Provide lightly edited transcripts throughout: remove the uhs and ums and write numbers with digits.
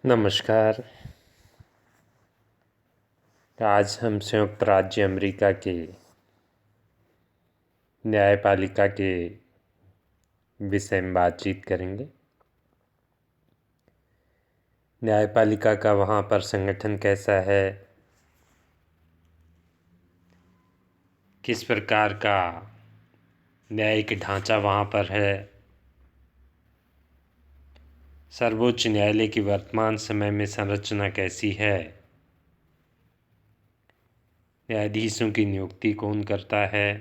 नमस्कार। आज हम संयुक्त राज्य अमेरिका के न्यायपालिका के विषय में बातचीत करेंगे। न्यायपालिका का वहाँ पर संगठन कैसा है, किस प्रकार का न्यायिक ढांचा वहाँ पर है, सर्वोच्च न्यायालय की वर्तमान समय में संरचना कैसी है, न्यायाधीशों की नियुक्ति कौन करता है,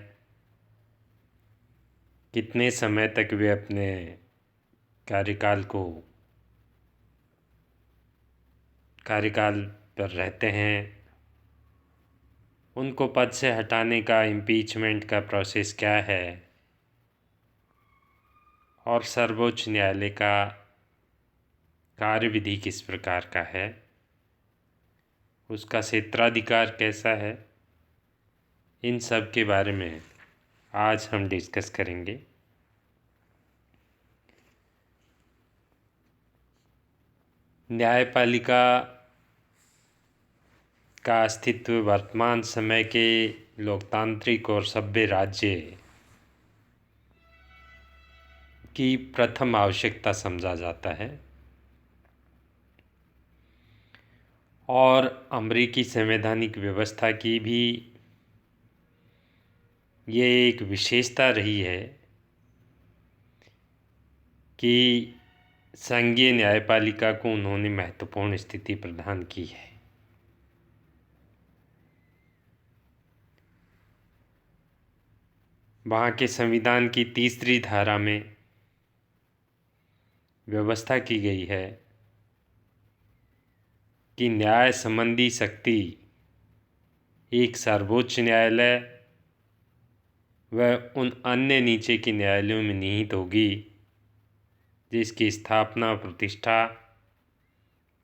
कितने समय तक वे अपने कार्यकाल पर रहते हैं, उनको पद से हटाने का इम्पीचमेंट का प्रोसेस क्या है, और सर्वोच्च न्यायालय का कार्यविधि किस प्रकार का है, उसका क्षेत्राधिकार कैसा है, इन सब के बारे में आज हम डिस्कस करेंगे। न्यायपालिका का अस्तित्व वर्तमान समय के लोकतांत्रिक और सभ्य राज्य की प्रथम आवश्यकता समझा जाता है और अमेरिकी संवैधानिक व्यवस्था की भी ये एक विशेषता रही है कि संघीय न्यायपालिका को उन्होंने महत्वपूर्ण स्थिति प्रदान की है। वहाँ के संविधान की 3री धारा में व्यवस्था की गई है कि न्याय संबंधी शक्ति एक सर्वोच्च न्यायालय व उन अन्य नीचे के न्यायालयों में निहित होगी जिसकी स्थापना और प्रतिष्ठा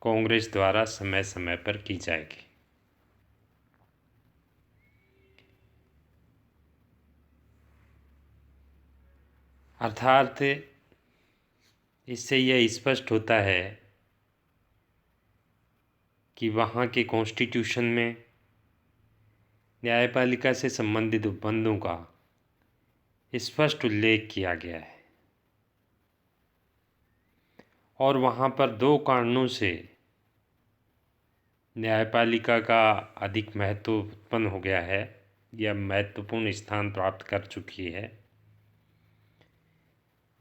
कांग्रेस द्वारा समय समय पर की जाएगी। अर्थात इससे यह स्पष्ट होता है कि वहाँ के कॉन्स्टिट्यूशन में न्यायपालिका से संबंधित उपबंधों का स्पष्ट उल्लेख किया गया है और वहाँ पर 2 कारणों से न्यायपालिका का अधिक महत्व उत्पन्न हो गया है या महत्वपूर्ण स्थान प्राप्त कर चुकी है।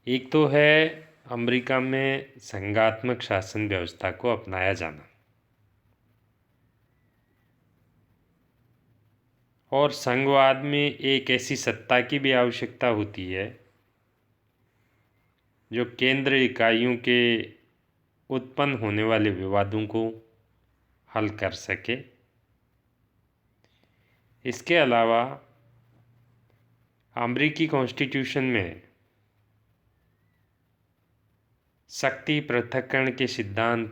एक तो है अमेरिका में संघात्मक शासन व्यवस्था को अपनाया जाना और संघवाद में एक ऐसी सत्ता की भी आवश्यकता होती है जो केंद्र इकाइयों के उत्पन्न होने वाले विवादों को हल कर सके। इसके अलावा अमेरिकी कॉन्स्टिट्यूशन में शक्ति पृथक्करण के सिद्धांत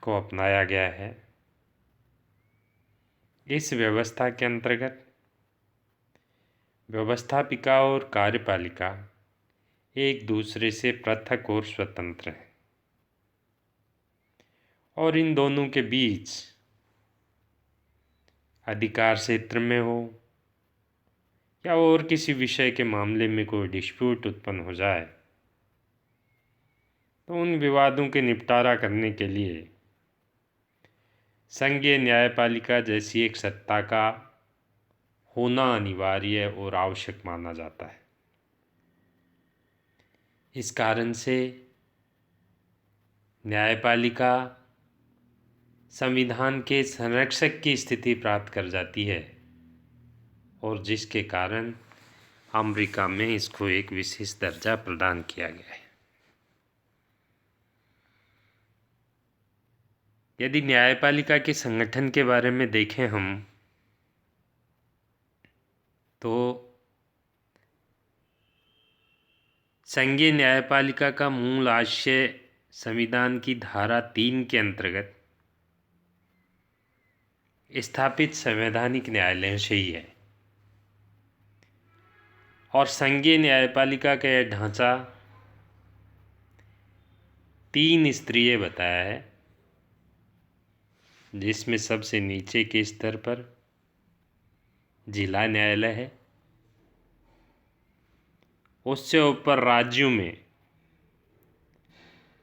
को अपनाया गया है। इस व्यवस्था के अंतर्गत व्यवस्थापिका और कार्यपालिका एक दूसरे से पृथक और स्वतंत्र हैं और इन दोनों के बीच अधिकार क्षेत्र में हो या और किसी विषय के मामले में कोई डिस्प्यूट उत्पन्न हो जाए तो उन विवादों के निपटारा करने के लिए संघीय न्यायपालिका जैसी एक सत्ता का होना अनिवार्य और आवश्यक माना जाता है। इस कारण से न्यायपालिका संविधान के संरक्षक की स्थिति प्राप्त कर जाती है और जिसके कारण अमेरिका में इसको एक विशेष दर्जा प्रदान किया गया है। यदि न्यायपालिका के संगठन के बारे में देखें हम तो संघीय न्यायपालिका का मूल आशय संविधान की धारा 3 के अंतर्गत स्थापित संवैधानिक न्यायालयों से ही है और संघीय न्यायपालिका का यह ढांचा 3 स्तरीय बताया है जिसमें सबसे नीचे के स्तर पर जिला न्यायालय है, उससे ऊपर राज्यों में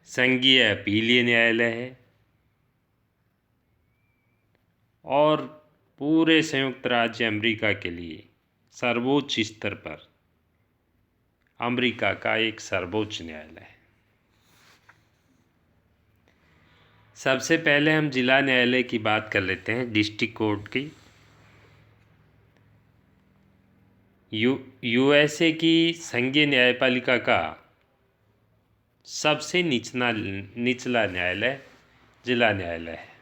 संघीय अपीलीय न्यायालय है और पूरे संयुक्त राज्य अमेरिका के लिए सर्वोच्च स्तर पर अमेरिका का एक सर्वोच्च न्यायालय है। सबसे पहले हम जिला न्यायालय की बात कर लेते हैं, डिस्ट्रिक्ट कोर्ट की। यूएसए की संघीय न्यायपालिका का सबसे निचला न्यायालय जिला न्यायालय है।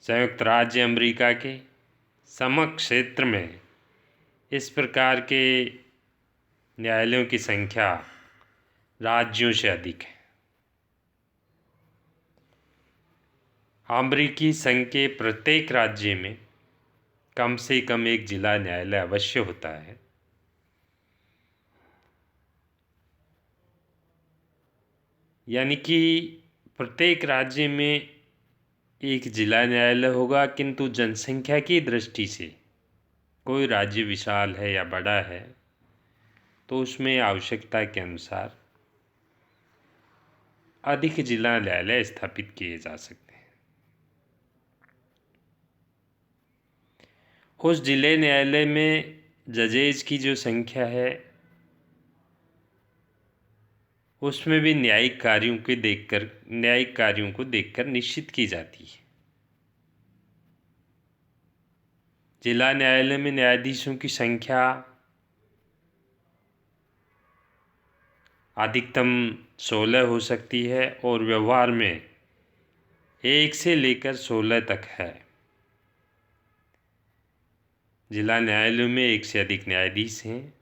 संयुक्त राज्य अमेरिका के समग्र क्षेत्र में इस प्रकार के न्यायालयों की संख्या राज्यों से अधिक है। अमेरिकी संघ के प्रत्येक राज्य में कम से कम एक जिला न्यायालय अवश्य होता है। यानी कि प्रत्येक राज्य में एक जिला न्यायालय होगा, किंतु जनसंख्या की दृष्टि से कोई राज्य विशाल है या बड़ा है तो उसमें आवश्यकता के अनुसार अधिक जिला न्यायालय स्थापित किए जा सकते हैं। उस जिले न्यायालय में जजेज की जो संख्या है उसमें भी न्यायिक कार्यों को देखकर निश्चित की जाती है। जिला न्यायालय में न्यायाधीशों की संख्या अधिकतम 16 हो सकती है और व्यवहार में 1 से लेकर 16 तक है। जिला न्यायालयों में 1 से अधिक न्यायाधीश हैं।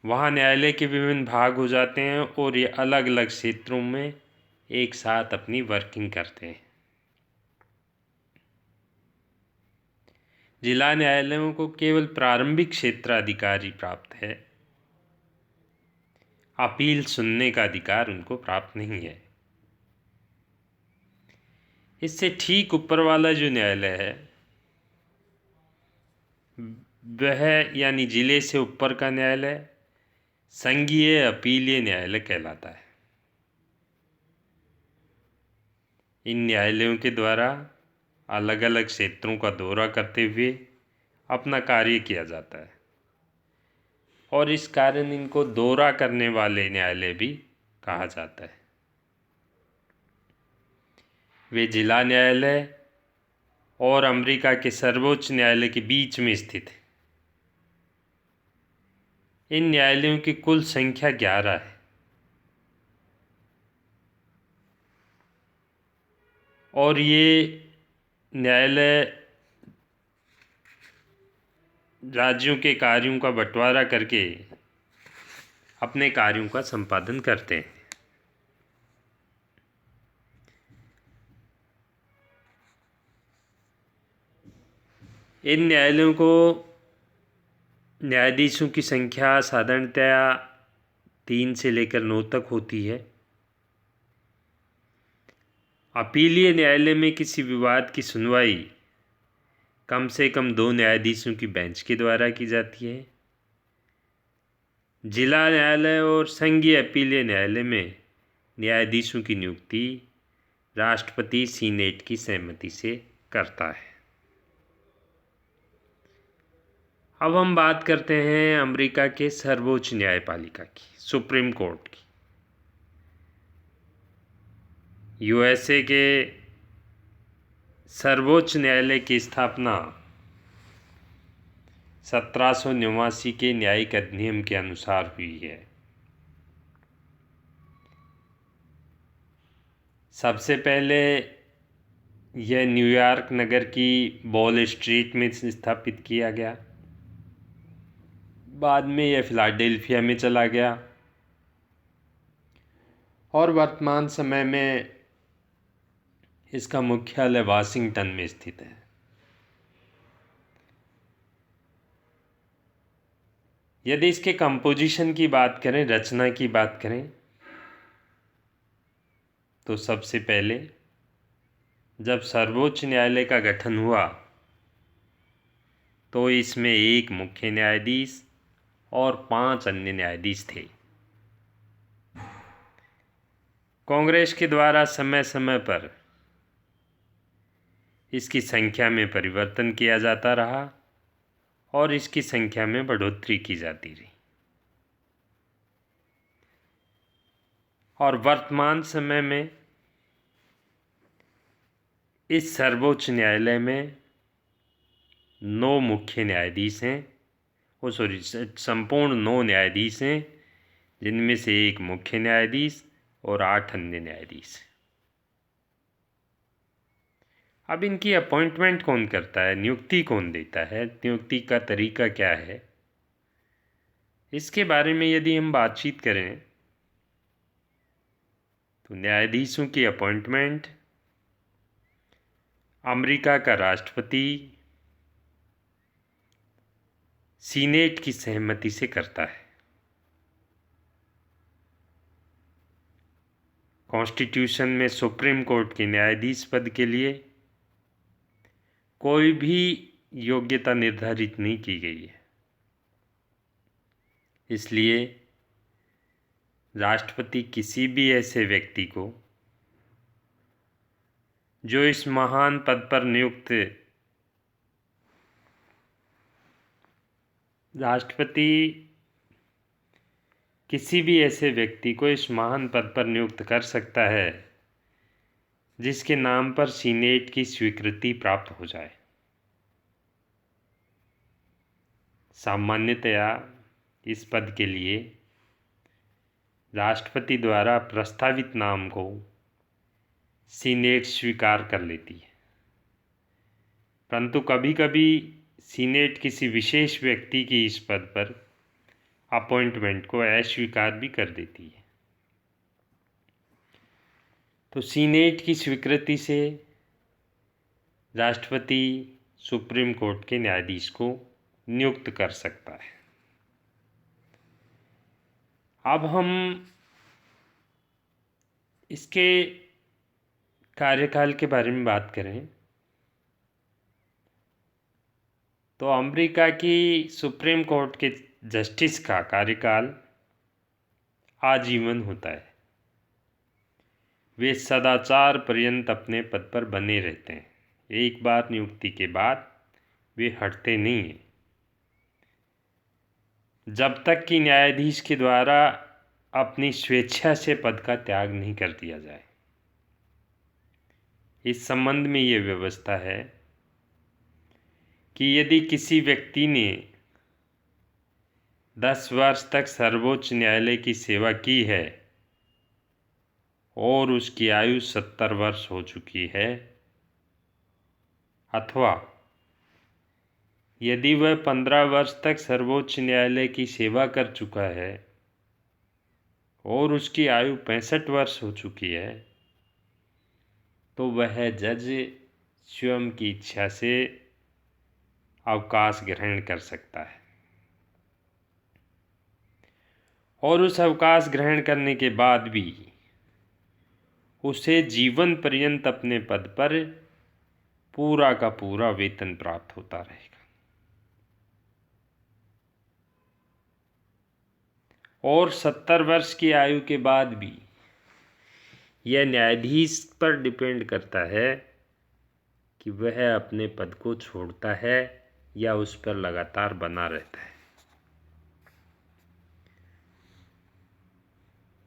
वहाँ न्यायालय के विभिन्न भाग हो जाते हैं और ये अलग अलग क्षेत्रों में एक साथ अपनी वर्किंग करते हैं। जिला न्यायालयों को केवल प्रारंभिक क्षेत्राधिकारी प्राप्त है, अपील सुनने का अधिकार उनको प्राप्त नहीं है। इससे ठीक ऊपर वाला जो न्यायालय है वह यानी जिले से ऊपर का न्यायालय संघीय अपीलीय न्यायालय कहलाता है। इन न्यायालयों के द्वारा अलग अलग क्षेत्रों का दौरा करते हुए अपना कार्य किया जाता है और इस कारण इनको दौरा करने वाले न्यायालय भी कहा जाता है। वे जिला न्यायालय और अमेरिका के सर्वोच्च न्यायालय के बीच में स्थित है। इन न्यायालयों की कुल संख्या 11 है और ये न्यायालय राज्यों के कार्यों का बंटवारा करके अपने कार्यों का संपादन करते हैं। इन न्यायालयों को न्यायाधीशों की संख्या साधारणतया 3 से लेकर 9 तक होती है। अपीलीय न्यायालय में किसी विवाद की सुनवाई कम से कम 2 न्यायाधीशों की बेंच के द्वारा की जाती है। जिला न्यायालय और संघीय अपीलीय न्यायालय में न्यायाधीशों की नियुक्ति राष्ट्रपति सीनेट की सहमति से करता है। अब हम बात करते हैं अमेरिका के सर्वोच्च न्यायपालिका की, सुप्रीम कोर्ट की। यूएसए के सर्वोच्च न्यायालय की स्थापना 1789 के न्यायिक अधिनियम के अनुसार हुई है। सबसे पहले यह न्यूयॉर्क नगर की वॉल स्ट्रीट में स्थापित किया गया, बाद में यह फिलाडेल्फिया में चला गया और वर्तमान समय में इसका मुख्यालय वाशिंगटन में स्थित है। यदि इसके कंपोजिशन की बात करें, रचना की बात करें, तो सबसे पहले जब सर्वोच्च न्यायालय का गठन हुआ तो इसमें एक मुख्य न्यायाधीश और 5 अन्य न्यायाधीश थे। कांग्रेस के द्वारा समय समय पर इसकी संख्या में परिवर्तन किया जाता रहा और इसकी संख्या में बढ़ोतरी की जाती रही और वर्तमान समय में इस सर्वोच्च न्यायालय में 9 मुख्य न्यायाधीश हैं। संपूर्ण 9 न्यायाधीश हैं, जिनमें से एक मुख्य न्यायाधीश और 8 अन्य न्यायाधीश। अब इनकी अपॉइंटमेंट कौन करता है, नियुक्ति कौन देता है, नियुक्ति का तरीका क्या है, इसके बारे में यदि हम बातचीत करें तो न्यायाधीशों की अपॉइंटमेंट अमेरिका का राष्ट्रपति सीनेट की सहमति से करता है। कॉन्स्टिट्यूशन में सुप्रीम कोर्ट के न्यायाधीश पद के लिए कोई भी योग्यता निर्धारित नहीं की गई है, इसलिए राष्ट्रपति किसी भी ऐसे व्यक्ति को जो इस महान पद पर नियुक्त किसी भी ऐसे व्यक्ति को इस महान पद पर नियुक्त कर सकता है जिसके नाम पर सीनेट की स्वीकृति प्राप्त हो जाए। सामान्यतया इस पद के लिए राष्ट्रपति द्वारा प्रस्तावित नाम को सीनेट स्वीकार कर लेती है, परंतु कभी कभी सीनेट किसी विशेष व्यक्ति की इस पद पर अपॉइंटमेंट को अस्वीकार भी कर देती है। तो सीनेट की स्वीकृति से राष्ट्रपति सुप्रीम कोर्ट के न्यायाधीश को नियुक्त कर सकता है। अब हम इसके कार्यकाल के बारे में बात करें तो अमेरिका की सुप्रीम कोर्ट के जस्टिस का कार्यकाल आजीवन होता है। वे सदाचार पर्यंत अपने पद पर बने रहते हैं। एक बार नियुक्ति के बाद वे हटते नहीं हैं जब तक कि न्यायाधीश के द्वारा अपनी स्वेच्छा से पद का त्याग नहीं कर दिया जाए। इस संबंध में ये व्यवस्था है कि यदि किसी व्यक्ति ने 10 वर्ष तक सर्वोच्च न्यायालय की सेवा की है और उसकी आयु 70 वर्ष हो चुकी है, अथवा यदि वह 15 वर्ष तक सर्वोच्च न्यायालय की सेवा कर चुका है और उसकी आयु 65 वर्ष हो चुकी है, तो वह जज स्वयं की इच्छा से अवकाश ग्रहण कर सकता है और उस अवकाश ग्रहण करने के बाद भी उसे जीवन पर्यंत अपने पद पर पूरा का पूरा वेतन प्राप्त होता रहेगा। और 70 वर्ष की आयु के बाद भी यह न्यायाधीश पर डिपेंड करता है कि वह अपने पद को छोड़ता है या उस पर लगातार बना रहता है।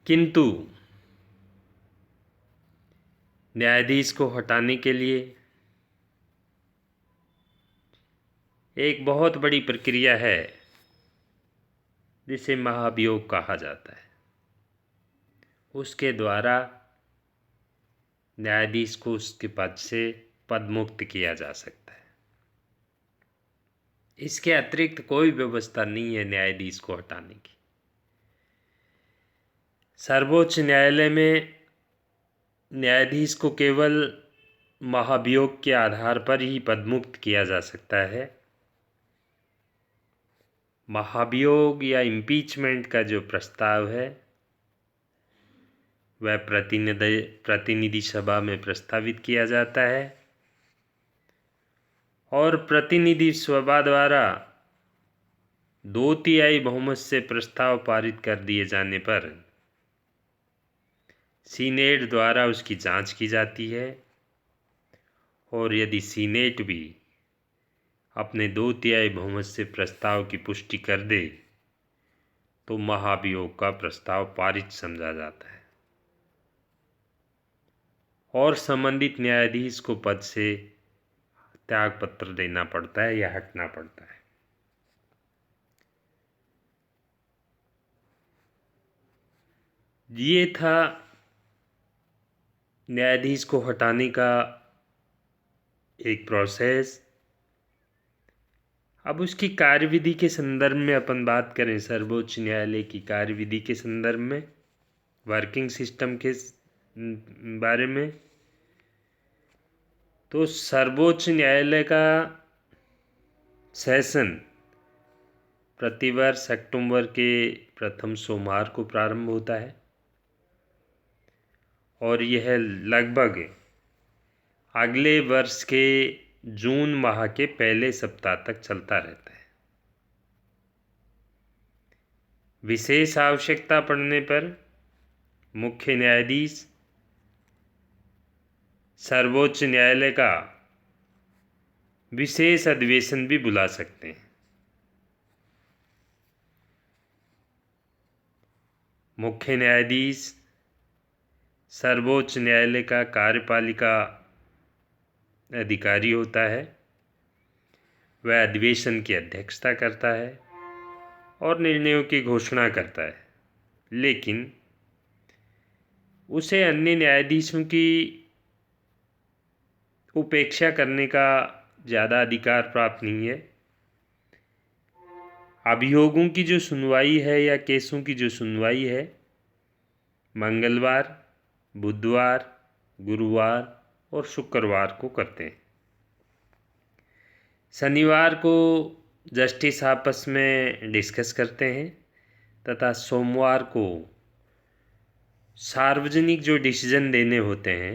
किंतु न्यायाधीश को हटाने के लिए एक बहुत बड़ी प्रक्रिया है जिसे महाभियोग कहा जाता है। उसके द्वारा न्यायाधीश को उसके पद से पदमुक्त किया जा सकता है। इसके अतिरिक्त कोई व्यवस्था नहीं है न्यायाधीश को हटाने की। सर्वोच्च न्यायालय में न्यायाधीश को केवल महाभियोग के आधार पर ही पदमुक्त किया जा सकता है। महाभियोग या इम्पीचमेंट का जो प्रस्ताव है वह प्रतिनिधि सभा में प्रस्तावित किया जाता है और प्रतिनिधि सभा द्वारा 2/3 बहुमत से प्रस्ताव पारित कर दिए जाने पर सीनेट द्वारा उसकी जांच की जाती है और यदि सीनेट भी अपने 2/3 बहुमत से प्रस्ताव की पुष्टि कर दे तो महाभियोग का प्रस्ताव पारित समझा जाता है और संबंधित न्यायाधीश को पद से त्यागपत्र देना पड़ता है या हटना पड़ता है। ये था न्यायाधीश को हटाने का एक प्रोसेस। अब उसकी कार्यविधि के संदर्भ में अपन बात करें, सर्वोच्च न्यायालय की कार्यविधि के संदर्भ में, वर्किंग सिस्टम के बारे में, तो सर्वोच्च न्यायालय का सेशन प्रतिवर्ष अक्टूबर के प्रथम सोमवार को प्रारंभ होता है और यह लगभग अगले वर्ष के जून माह के पहले सप्ताह तक चलता रहता है। विशेष आवश्यकता पड़ने पर मुख्य न्यायाधीश सर्वोच्च न्यायालय का विशेष अधिवेशन भी बुला सकते हैं। मुख्य न्यायाधीश सर्वोच्च न्यायालय का कार्यपालिका अधिकारी होता है। वह अधिवेशन की अध्यक्षता करता है और निर्णयों की घोषणा करता है, लेकिन उसे अन्य न्यायाधीशों की उपेक्षा करने का ज़्यादा अधिकार प्राप्त नहीं है। अभियोगों की जो सुनवाई है या केसों की जो सुनवाई है मंगलवार, बुधवार, गुरुवार और शुक्रवार को करते हैं। शनिवार को जस्टिस आपस में डिस्कस करते हैं तथा सोमवार को सार्वजनिक जो डिसीजन देने होते हैं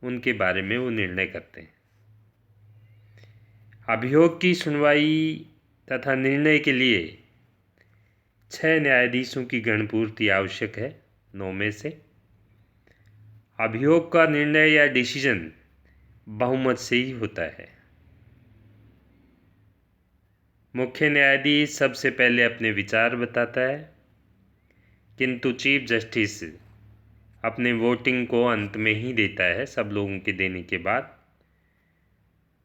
उनके बारे में वो निर्णय करते हैं। अभियोग की सुनवाई तथा निर्णय के लिए 6 न्यायाधीशों की गणपूर्ति आवश्यक है 9 में से। अभियोग का निर्णय या डिसीजन बहुमत से ही होता है। मुख्य न्यायाधीश सबसे पहले अपने विचार बताता है, किंतु चीफ जस्टिस अपने वोटिंग को अंत में ही देता है। सब लोगों के देने के बाद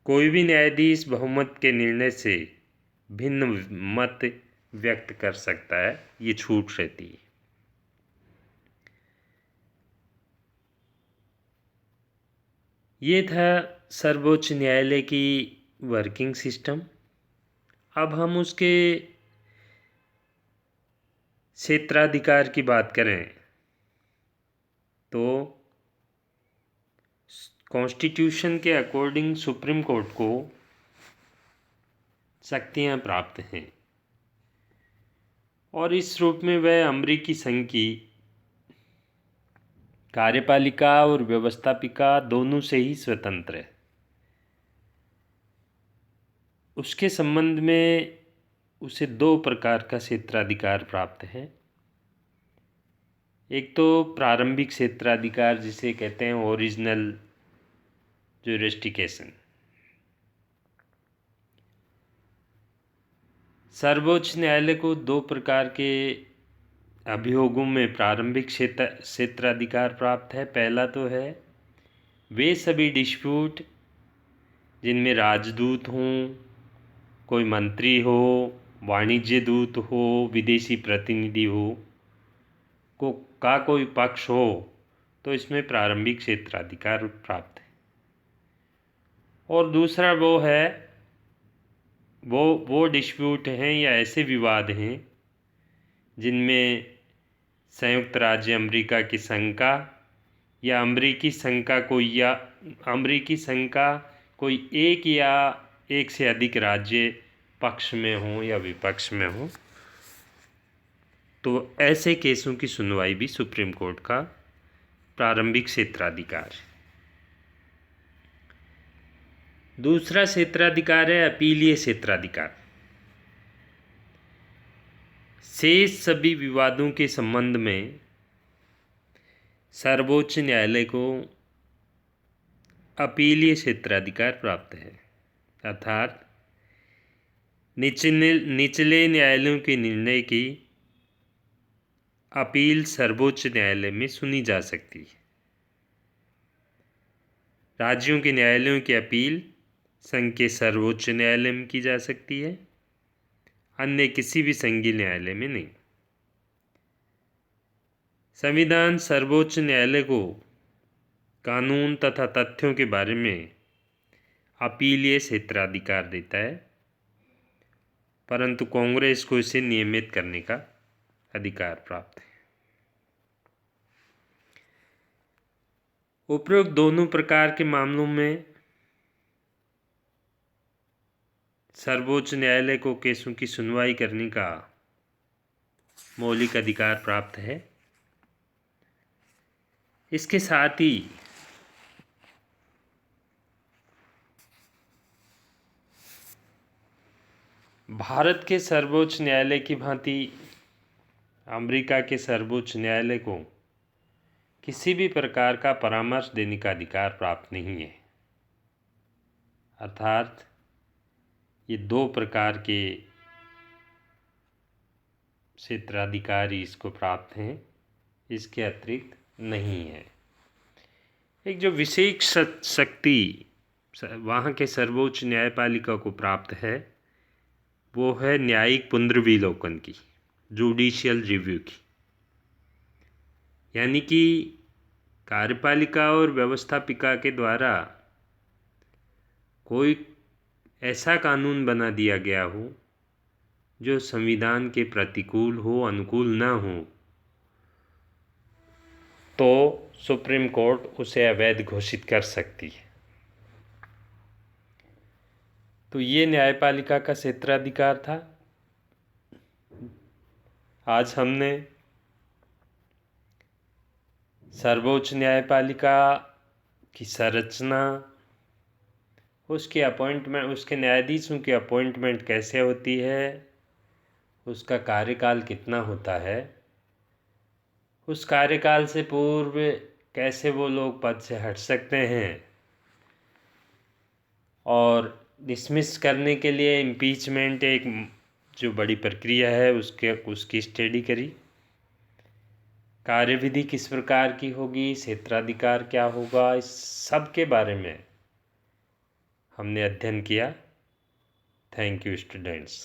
कोई भी न्यायाधीश बहुमत के निर्णय से भिन्न मत व्यक्त कर सकता है, ये छूट रहती है। ये था सर्वोच्च न्यायालय की वर्किंग सिस्टम। अब हम उसके क्षेत्राधिकार की बात करें तो कॉन्स्टिट्यूशन के अकॉर्डिंग सुप्रीम कोर्ट को शक्तियां प्राप्त हैं और इस रूप में वह अमेरिकी संघ की कार्यपालिका और व्यवस्थापिका दोनों से ही स्वतंत्र है। उसके संबंध में उसे 2 प्रकार का क्षेत्राधिकार प्राप्त है। एक तो प्रारंभिक क्षेत्राधिकार जिसे कहते हैं ओरिजिनल ज्यूरिस्डिक्शन। सर्वोच्च न्यायालय को 2 प्रकार के अभियोगों में प्रारंभिक क्षेत्राधिकार प्राप्त है। पहला तो है वे सभी डिस्प्यूट जिनमें राजदूत हों, कोई मंत्री हो, वाणिज्य दूत हो, विदेशी प्रतिनिधि हो, का कोई पक्ष हो, तो इसमें प्रारंभिक क्षेत्राधिकार प्राप्त है। और दूसरा वो है वो डिस्प्यूट हैं या ऐसे विवाद हैं जिनमें संयुक्त राज्य अमेरिका की संघ का या अमेरिकी संघ का कोई एक या एक से अधिक राज्य पक्ष में हो या विपक्ष में हो, तो ऐसे केसों की सुनवाई भी सुप्रीम कोर्ट का प्रारंभिक क्षेत्राधिकार। दूसरा क्षेत्राधिकार है अपीलीय क्षेत्राधिकार। शेष सभी विवादों के संबंध में सर्वोच्च न्यायालय को अपीलीय क्षेत्राधिकार प्राप्त है, अर्थात निचले न्यायालयों के निर्णय की अपील सर्वोच्च न्यायालय में सुनी जा सकती है। राज्यों के न्यायालयों की अपील संघ के सर्वोच्च न्यायालय में की जा सकती है, अन्य किसी भी संघीय न्यायालय में नहीं। संविधान सर्वोच्च न्यायालय को कानून तथा तथ्यों के बारे में अपीलीय क्षेत्राधिकार देता है, परंतु कांग्रेस को इसे नियमित करने का अधिकार प्राप्त है। उपरोक्त दोनों प्रकार के मामलों में सर्वोच्च न्यायालय को केसों की सुनवाई करने का मौलिक अधिकार प्राप्त है। इसके साथ ही भारत के सर्वोच्च न्यायालय की भांति अमेरिका के सर्वोच्च न्यायालय को किसी भी प्रकार का परामर्श देने का अधिकार प्राप्त नहीं है, अर्थात ये दो प्रकार के क्षेत्राधिकारी इसको प्राप्त हैं, इसके अतिरिक्त नहीं है। एक जो विशेष शक्ति वहाँ के सर्वोच्च न्यायपालिका को प्राप्त है वो है न्यायिक पुनर्विलोकन की, जुडिशियल रिव्यू की। यानी कि कार्यपालिका और व्यवस्थापिका के द्वारा कोई ऐसा कानून बना दिया गया हो जो संविधान के प्रतिकूल हो, अनुकूल न हो, तो सुप्रीम कोर्ट उसे अवैध घोषित कर सकती है। तो ये न्यायपालिका का क्षेत्राधिकार था। आज हमने सर्वोच्च न्यायपालिका की संरचना, उसके अपॉइंटमेंट, उसके न्यायाधीशों की अपॉइंटमेंट कैसे होती है, उसका कार्यकाल कितना होता है, उस कार्यकाल से पूर्व कैसे वो लोग पद से हट सकते हैं, और डिसमिस करने के लिए इम्पीचमेंट एक जो बड़ी प्रक्रिया है उसकी स्टडी करी। कार्यविधि किस प्रकार की होगी, क्षेत्राधिकार क्या होगा, इस सब के बारे में हमने अध्ययन किया। Thank you students.